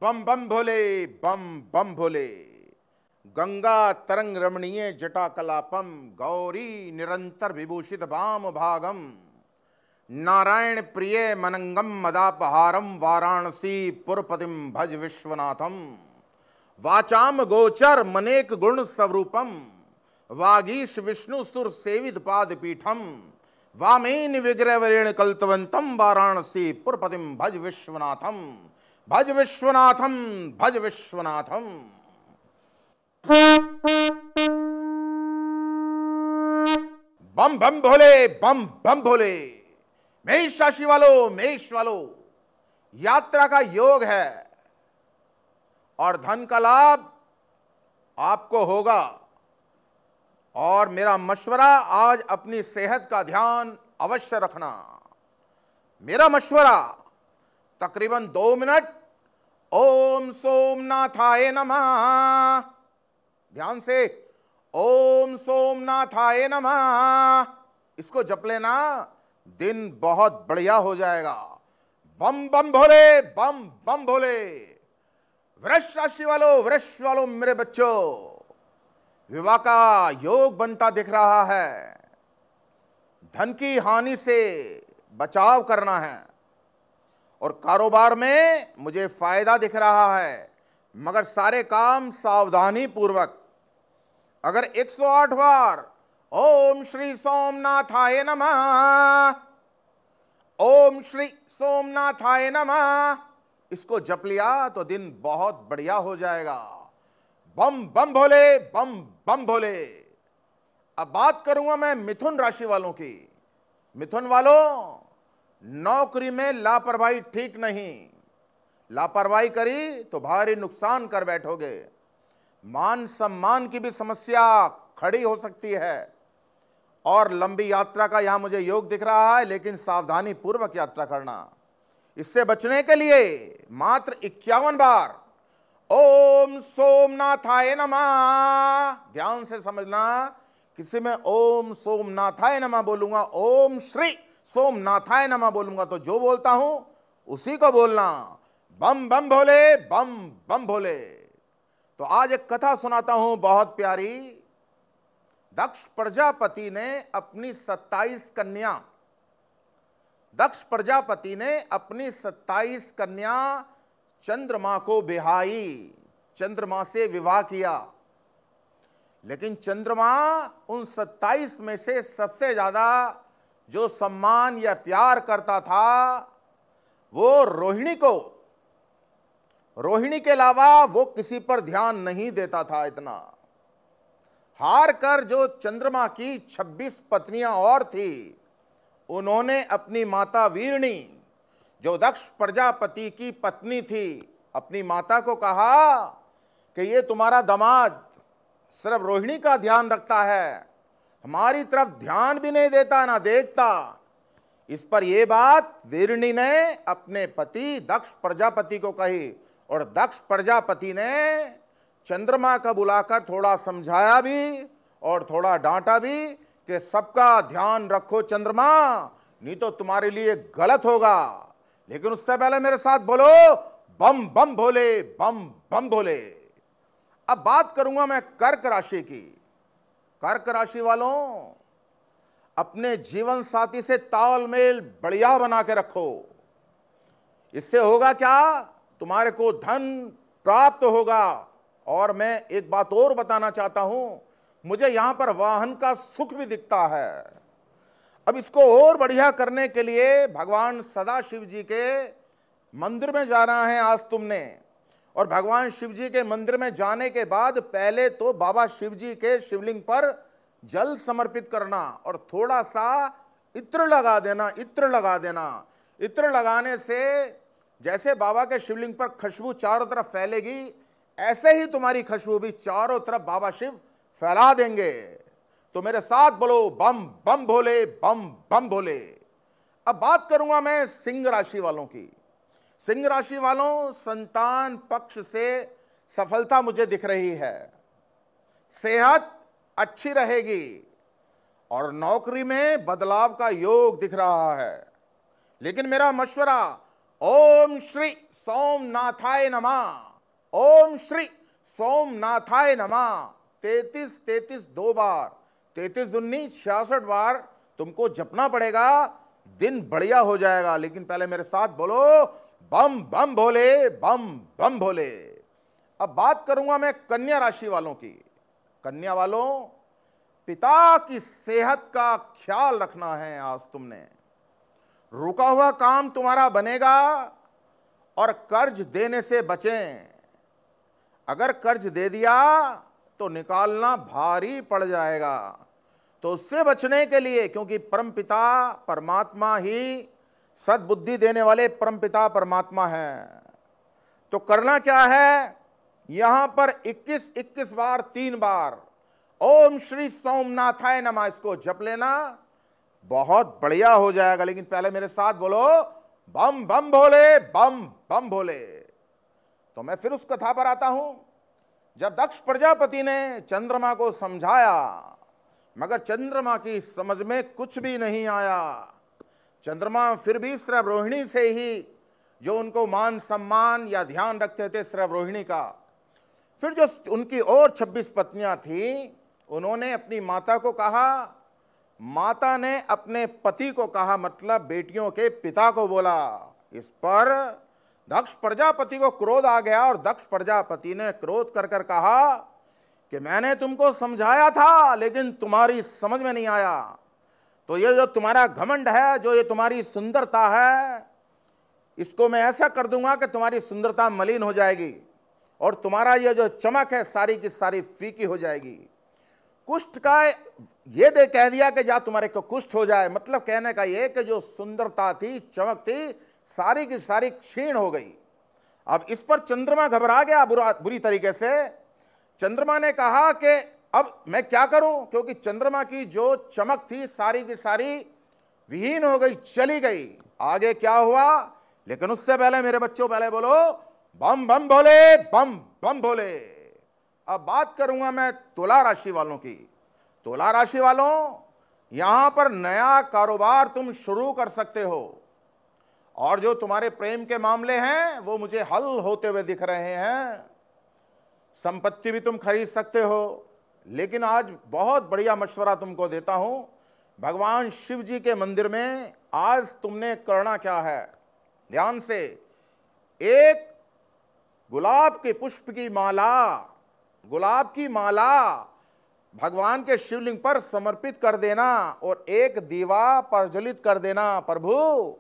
बम बम भोले, बम बम भोले। गंगा तरंग रमणीय जटा कलापम, गौरी निरंतर विभूषित वाम भागम, नारायण प्रिय मनंगम मदापहारम, वाराणसी पुरपतिम भज विश्वनाथम, वाचाम गोचर मनेक गुण स्वरूपम, वागीश विष्णु सुर सेवित पाद पीठम, वामेन विग्रह वरेण कल्तवंतम, वाराणसी पुरपतिम भज विश्वनाथम, भज विश्वनाथम, भज विश्वनाथम। बम बम भोले, बम बम भोले। मेष राशि वालों, मेष वालों, यात्रा का योग है और धन का लाभ आपको होगा। और मेरा मशवरा, आज अपनी सेहत का ध्यान अवश्य रखना। मेरा मशवरा, तकरीबन 2 मिनट ओम सोमनाथाय नमः, ध्यान से, ओम सोमनाथाय नमः, इसको जप लेना, दिन बहुत बढ़िया हो जाएगा। बम बम भोले, बम बम भोले। वृष राशि वालों, वृष वालों, मेरे बच्चों, विवाह का योग बनता दिख रहा है। धन की हानि से बचाव करना है और कारोबार में मुझे फायदा दिख रहा है, मगर सारे काम सावधानी पूर्वक। अगर 108 बार ओम श्री सोमनाथाय नमः, ओम श्री सोमनाथाय नमः, इसको जप लिया तो दिन बहुत बढ़िया हो जाएगा। बम बम भोले, बम बम भोले। अब बात करूंगा मैं मिथुन राशि वालों की। मिथुन वालों, नौकरी में लापरवाही ठीक नहीं। लापरवाही करी तो भारी नुकसान कर बैठोगे। मान सम्मान की भी समस्या खड़ी हो सकती है और लंबी यात्रा का यहां मुझे योग दिख रहा है, लेकिन सावधानी पूर्वक यात्रा करना। इससे बचने के लिए मात्र 51 बार ओम सोमनाथाय नमः, ध्यान से समझना, किसी में ओम सोमनाथाय नमः बोलूंगा, ओम श्री सोमनाथाय नमः बोलूंगा, तो जो बोलता हूं उसी को बोलना। बम बम भोले, बम बम भोले। तो आज एक कथा सुनाता हूं बहुत प्यारी। दक्ष प्रजापति ने अपनी 27 कन्या, दक्ष प्रजापति ने अपनी 27 कन्या चंद्रमा को बिहाई, चंद्रमा से विवाह किया। लेकिन चंद्रमा उन 27 में से सबसे ज्यादा जो सम्मान या प्यार करता था वो रोहिणी को। रोहिणी के अलावा वो किसी पर ध्यान नहीं देता था। इतना हार कर जो चंद्रमा की 26 पत्नियां और थी, उन्होंने अपनी माता वीरणी, जो दक्ष प्रजापति की पत्नी थी, अपनी माता को कहा कि ये तुम्हारा दामाद सिर्फ रोहिणी का ध्यान रखता है, हमारी तरफ ध्यान भी नहीं देता ना देखता। इस पर यह बात वीरणी ने अपने पति दक्ष प्रजापति को कही और दक्ष प्रजापति ने चंद्रमा का बुलाकर थोड़ा समझाया भी और थोड़ा डांटा भी कि सबका ध्यान रखो चंद्रमा, नहीं तो तुम्हारे लिए गलत होगा। लेकिन उससे पहले मेरे साथ बोलो बम बम भोले, बम बम भोले। अब बात करूंगा मैं कर्क राशि की। कर्क राशि वालों, अपने जीवन साथी से तालमेल बढ़िया बना के रखो। इससे होगा क्या, तुम्हारे को धन प्राप्त होगा। और मैं एक बात और बताना चाहता हूं, मुझे यहां पर वाहन का सुख भी दिखता है। अब इसको और बढ़िया करने के लिए भगवान सदाशिव जी के मंदिर में जाना है आज तुमने। और भगवान शिव जी के मंदिर में जाने के बाद पहले तो बाबा शिव जी के शिवलिंग पर जल समर्पित करना और थोड़ा सा इत्र लगा देना, इत्र लगा देना। इत्र लगाने से जैसे बाबा के शिवलिंग पर खुशबू चारों तरफ फैलेगी, ऐसे ही तुम्हारी खुशबू भी चारों तरफ बाबा शिव फैला देंगे। तो मेरे साथ बोलो बम बम भोले, बम बम भोले। अब बात करूंगा मैं सिंह राशि वालों की। सिंह राशि वालों, संतान पक्ष से सफलता मुझे दिख रही है, सेहत अच्छी रहेगी और नौकरी में बदलाव का योग दिख रहा है। लेकिन मेरा मशवरा, ओम श्री सोमनाथाय नमः, ओम श्री सोमनाथाय नमः 33 दो बार, 33 दूनी 66 बार तुमको जपना पड़ेगा। दिन बढ़िया हो जाएगा। लेकिन पहले मेरे साथ बोलो, बम बम भोले, बम बम भोले। अब बात करूंगा मैं कन्या राशि वालों की। कन्या वालों, पिता की सेहत का ख्याल रखना है। आज तुमने रुका हुआ काम तुम्हारा बनेगा और कर्ज देने से बचें। अगर कर्ज दे दिया तो निकालना भारी पड़ जाएगा। तो उससे बचने के लिए, क्योंकि परमपिता परमात्मा ही सद्बुद्धि देने वाले परमपिता परमात्मा हैं, तो करना क्या है, यहां पर 21 बार 3 बार ओम श्री सोमनाथाय नमः इसको जप लेना, बहुत बढ़िया हो जाएगा। लेकिन पहले मेरे साथ बोलो, बम बम भोले, बम बम भोले। तो मैं फिर उस कथा पर आता हूं, जब दक्ष प्रजापति ने चंद्रमा को समझाया, मगर चंद्रमा की समझ में कुछ भी नहीं आया। चंद्रमा फिर भी श्रवरोहिणी से ही जो उनको मान सम्मान या ध्यान रखते थे श्रवरोहिणी का, फिर जो उनकी और 26 पत्नियां थी, उन्होंने अपनी माता को कहा, माता ने अपने पति को कहा, मतलब बेटियों के पिता को बोला। इस पर दक्ष प्रजापति को क्रोध आ गया और दक्ष प्रजापति ने क्रोध कर कर कहा कि मैंने तुमको समझाया था लेकिन तुम्हारी समझ में नहीं आया। तो ये जो तुम्हारा घमंड है, जो ये तुम्हारी सुंदरता है, इसको मैं ऐसा कर दूंगा कि तुम्हारी सुंदरता मलिन हो जाएगी और तुम्हारा ये जो चमक है सारी की सारी फीकी हो जाएगी। कुष्ठ का ये दे कह दिया कि जा तुम्हारे को कुष्ठ हो जाए, मतलब कहने का ये कि जो सुंदरता थी, चमक थी, सारी की सारी क्षीण हो गई। अब इस पर चंद्रमा घबरा गया बुरी तरीके से। चंद्रमा ने कहा कि अब मैं क्या करूं, क्योंकि चंद्रमा की जो चमक थी सारी की सारी विहीन हो गई, चली गई। आगे क्या हुआ, लेकिन उससे पहले मेरे बच्चों, पहले बोलो बम बम भोले, बम बम भोले। अब बात करूंगा मैं तुला राशि वालों की। तुला राशि वालों, यहां पर नया कारोबार तुम शुरू कर सकते हो और जो तुम्हारे प्रेम के मामले हैं वो मुझे हल होते हुए दिख रहे हैं। संपत्ति भी तुम खरीद सकते हो। लेकिन आज बहुत बढ़िया मशवरा तुमको देता हूं, भगवान शिव जी के मंदिर में आज तुमने करना क्या है, ध्यान से, एक गुलाब के पुष्प की माला, गुलाब की माला भगवान के शिवलिंग पर समर्पित कर देना और एक दीवा प्रज्वलित कर देना, प्रभु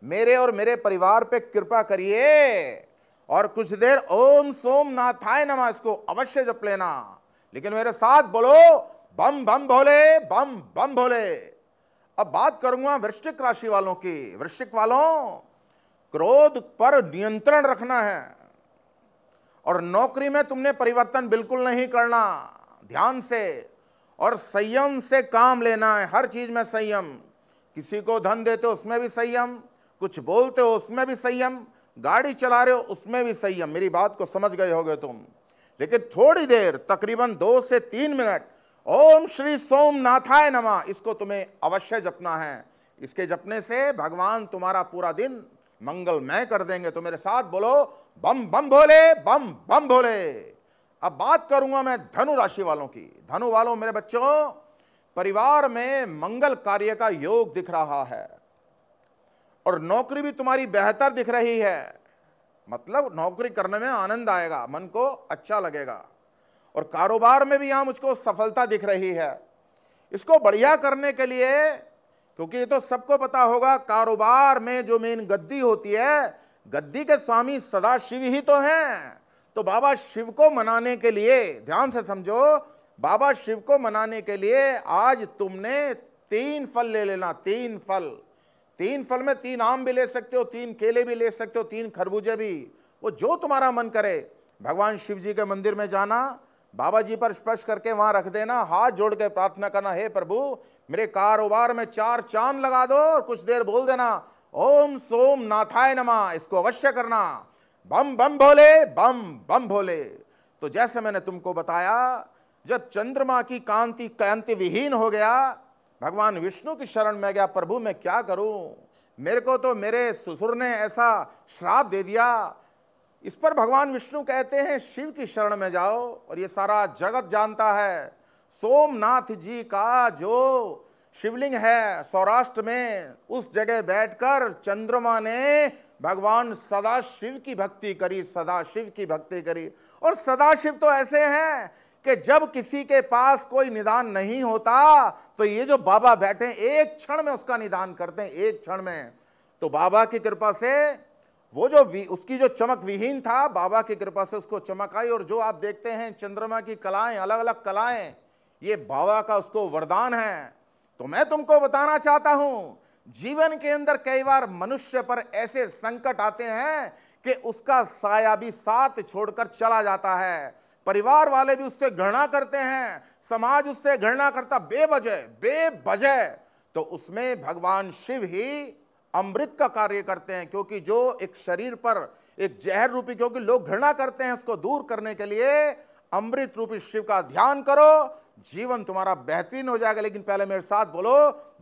मेरे और मेरे परिवार पे कृपा करिए, और कुछ देर ओम सोमनाथाय नमः इसको अवश्य जप लेना। लेकिन मेरे साथ बोलो, बम बम भोले, बम बम भोले। अब बात करूंगा वृश्चिक राशि वालों की। वृश्चिक वालों, क्रोध पर नियंत्रण रखना है और नौकरी में तुमने परिवर्तन बिल्कुल नहीं करना, ध्यान से, और संयम से काम लेना है। हर चीज में संयम, किसी को धन देते हो उसमें भी संयम, कुछ बोलते हो उसमें भी संयम, गाड़ी चला रहे हो उसमें भी संयम। मेरी बात को समझ गए होगे तुम। लेकिन थोड़ी देर, तकरीबन 2 से 3 मिनट ओम श्री सोमनाथाय नमः इसको तुम्हें अवश्य जपना है। इसके जपने से भगवान तुम्हारा पूरा दिन मंगलमय कर देंगे। तो मेरे साथ बोलो, बम बम भोले, बम बम भोले। अब बात करूंगा मैं धनु राशि वालों की। धनु वालों, मेरे बच्चों, परिवार में मंगल कार्य का योग दिख रहा है और नौकरी भी तुम्हारी बेहतर दिख रही है, मतलब नौकरी करने में आनंद आएगा, मन को अच्छा लगेगा, और कारोबार में भी यहां मुझको सफलता दिख रही है। इसको बढ़िया करने के लिए, क्योंकि ये तो सबको पता होगा, कारोबार में जो मेन गद्दी होती है, गद्दी के स्वामी सदा शिव ही तो हैं। तो बाबा शिव को मनाने के लिए, ध्यान से समझो, बाबा शिव को मनाने के लिए आज तुमने 3 फल ले लेना। 3 फल, 3 फल में 3 आम भी ले सकते हो, 3 केले भी ले सकते हो, 3 खरबूजे भी, वो जो तुम्हारा मन करे। भगवान शिव जी के मंदिर में जाना, बाबा जी पर स्पर्श करके वहां रख देना, हाथ जोड़ के प्रार्थना करना, हे प्रभु मेरे कारोबार में 4 चांद लगा दो, और कुछ देर बोल देना ओम सोम नाथाय नमः, इसको अवश्य करना। बम बम भोले, बम बम भोले। तो जैसे मैंने तुमको बताया, जब चंद्रमा की कांति विहीन हो गया, भगवान विष्णु की शरण में गया, प्रभु मैं क्या करूं, मेरे को तो मेरे ससुर ने ऐसा श्राप दे दिया। इस पर भगवान विष्णु कहते हैं शिव की शरण में जाओ। और ये सारा जगत जानता है, सोमनाथ जी का जो शिवलिंग है सौराष्ट्र में, उस जगह बैठकर चंद्रमा ने भगवान सदाशिव की भक्ति करी, सदाशिव की भक्ति करी। और सदाशिव तो ऐसे हैं कि जब किसी के पास कोई निदान नहीं होता तो ये जो बाबा बैठे एक क्षण में उसका निदान करते हैं, एक क्षण में। तो बाबा की कृपा से वो जो उसकी जो चमक विहीन था, बाबा की कृपा से उसको चमक आई। और जो आप देखते हैं चंद्रमा की कलाएं, अलग अलग कलाएं, ये बाबा का उसको वरदान है। तो मैं तुमको बताना चाहता हूं, जीवन के अंदर कई बार मनुष्य पर ऐसे संकट आते हैं कि उसका साया भी साथ छोड़कर चला जाता है, परिवार वाले भी उससे घृणा करते हैं, समाज उससे घृणा करता बेवजह। तो उसमें भगवान शिव ही अमृत का कार्य करते हैं, क्योंकि जो एक शरीर पर एक जहर रूपी, क्योंकि लोग घृणा करते हैं, उसको दूर करने के लिए अमृत रूपी शिव का ध्यान करो, जीवन तुम्हारा बेहतरीन हो जाएगा। लेकिन पहले मेरे साथ बोलो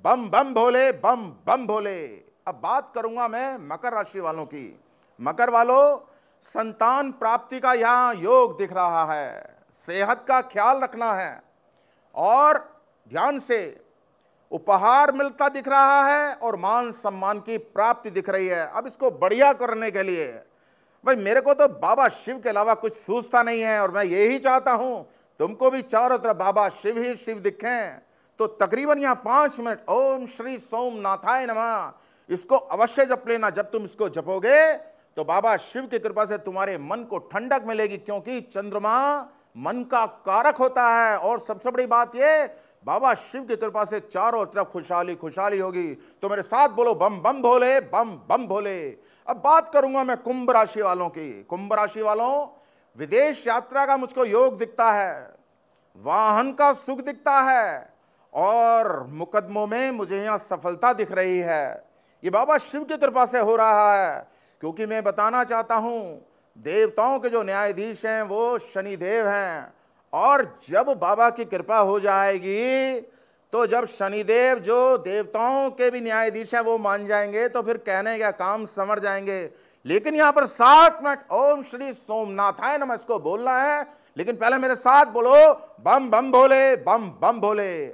बम बम भोले, बम बम भोले। अब बात करूंगा मैं मकर राशि वालों की। मकर वालों, संतान प्राप्ति का यहां योग दिख रहा है, सेहत का ख्याल रखना है और ध्यान से उपहार मिलता दिख रहा है और मान सम्मान की प्राप्ति दिख रही है। अब इसको बढ़िया करने के लिए भाई मेरे को तो बाबा शिव के अलावा कुछ सूझता नहीं है, और मैं यही चाहता हूं तुमको भी चारों तरफ बाबा शिव ही शिव दिखें। तो तकरीबन यहां 5 मिनट ओम श्री सोमनाथाय नमः, इसको अवश्य जप लेना। जब तुम इसको जपोगे तो बाबा शिव की कृपा से तुम्हारे मन को ठंडक मिलेगी, क्योंकि चंद्रमा मन का कारक होता है। और सबसे बड़ी बात यह, बाबा शिव की कृपा से चारों तरफ खुशहाली खुशहाली होगी। तो मेरे साथ बोलो बम बम भोले, बम बम भोले। अब बात करूंगा मैं कुंभ राशि वालों की। कुंभ राशि वालों, विदेश यात्रा का मुझको योग दिखता है, वाहन का सुख दिखता है और मुकदमों में मुझे यहां सफलता दिख रही है। ये बाबा शिव की कृपा से हो रहा है, क्योंकि मैं बताना चाहता हूं देवताओं के जो न्यायाधीश हैं वो शनिदेव हैं। और जब बाबा की कृपा हो जाएगी, तो जब शनिदेव जो देवताओं के भी न्यायाधीश हैं वो मान जाएंगे, तो फिर कहने का काम समझ जाएंगे। लेकिन यहां पर 7 मिनट ओम श्री सोमनाथाय नमः इसको बोलना है। लेकिन पहले मेरे साथ बोलो बम बम भोले, बम बम भोले।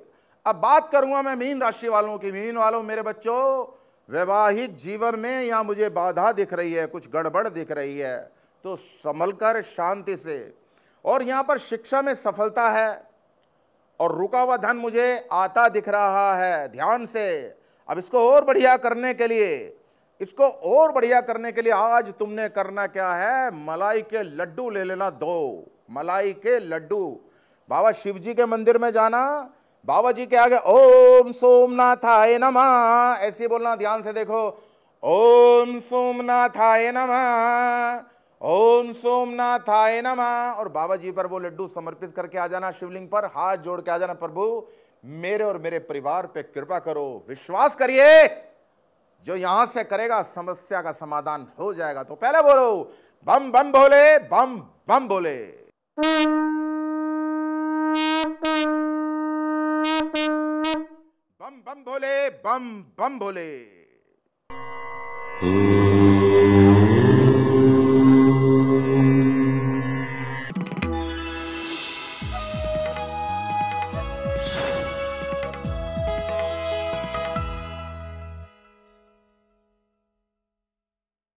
अब बात करूंगा मैं मीन राशि वालों की। मीन वालों, मेरे बच्चों, वैवाहिक जीवन में यहां मुझे बाधा दिख रही है, कुछ गड़बड़ दिख रही है, तो संभल कर शांति से। और यहां पर शिक्षा में सफलता है और रुका हुआ धन मुझे आता दिख रहा है, ध्यान से। अब इसको और बढ़िया करने के लिए, आज तुमने करना क्या है, मलाई के लड्डू ले लेना 2 मलाई के लड्डू। बाबा शिव जी के मंदिर में जाना, बाबा जी के आगे ओम सोमनाथाय नमः ऐसे बोलना, ध्यान से देखो, ओम सोमनाथाय नमः, ओम सोमनाथाय नमः। और बाबा जी पर वो लड्डू समर्पित करके आ जाना, शिवलिंग पर हाथ जोड़ के आ जाना, प्रभु मेरे और मेरे परिवार पे कृपा करो। विश्वास करिए, जो यहां से करेगा समस्या का समाधान हो जाएगा। तो पहले बोलो बम बम भोले, बम बम भोले। बम बम भोले, बम बम भोले।